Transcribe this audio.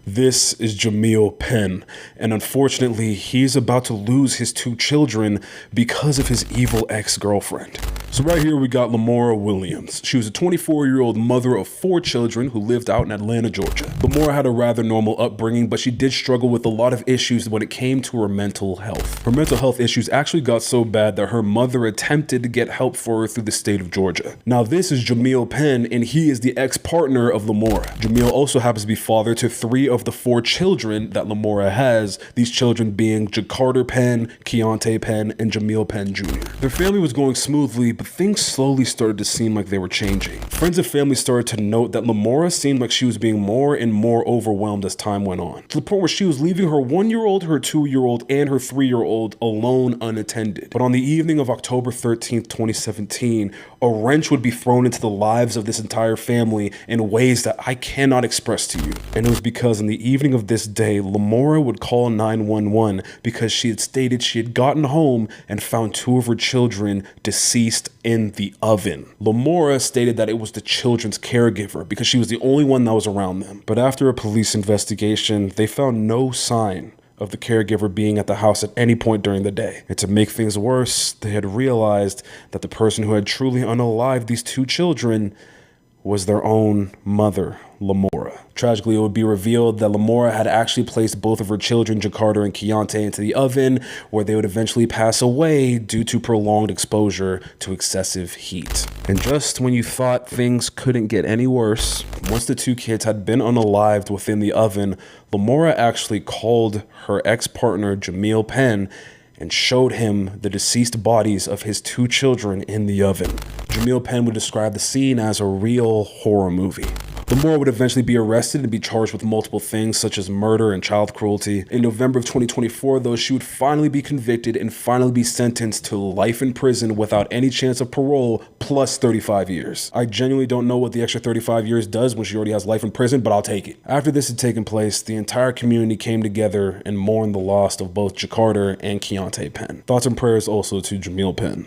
This is Jamil Penn, and unfortunately, he's about to lose his two children because of his evil ex-girlfriend. So right here we got Lamora Williams. She was a 24-year-old mother of 4 children who lived out in Atlanta, Georgia. Lamora had a rather normal upbringing, but she did struggle with a lot of issues when it came to her mental health. Her mental health issues actually got so bad that her mother attempted to get help for her through the state of Georgia. Now this is Jamil Penn, and he is the ex-partner of Lamora. Jamil also happens to be father to 3 of the 4 children that Lamora has, these children being Jakarta Penn, Keontae Penn, and Jamil Penn Jr. Their family was going smoothly, but things slowly started to seem like they were changing. Friends and family started to note that Lamora seemed like she was being more and more overwhelmed as time went on, to the point where she was leaving her 1-year-old, her 2-year-old, and her 3-year-old alone unattended. But on the evening of October 13th, 2017, a wrench would be thrown into the lives of this entire family in ways that I cannot express to you. And it was because in the evening of this day, Lamora would call 911 because she had stated she had gotten home and found 2 of her children deceased in the oven. Lamora stated that it was the children's caregiver because she was the only one that was around them. But after a police investigation, they found no sign of the caregiver being at the house at any point during the day. And to make things worse, they had realized that the person who had truly unalived these 2 children was their own mother, Lamora. Tragically, it would be revealed that Lamora had actually placed both of her children, Jakarta and Keontae, into the oven, where they would eventually pass away due to prolonged exposure to excessive heat. And just when you thought things couldn't get any worse, once the 2 kids had been unalived within the oven, Lamora actually called her ex-partner, Jamil Penn, and showed him the deceased bodies of his 2 children in the oven. Jamil Penn would describe the scene as a real horror movie. Lamora would eventually be arrested and be charged with multiple things such as murder and child cruelty. In November of 2024, though, she would finally be convicted and finally be sentenced to life in prison without any chance of parole, plus 35 years. I genuinely don't know what the extra 35 years does when she already has life in prison, but I'll take it. After this had taken place, the entire community came together and mourned the loss of both Jakarta and Keontae Penn. Thoughts and prayers also to Jamil Penn.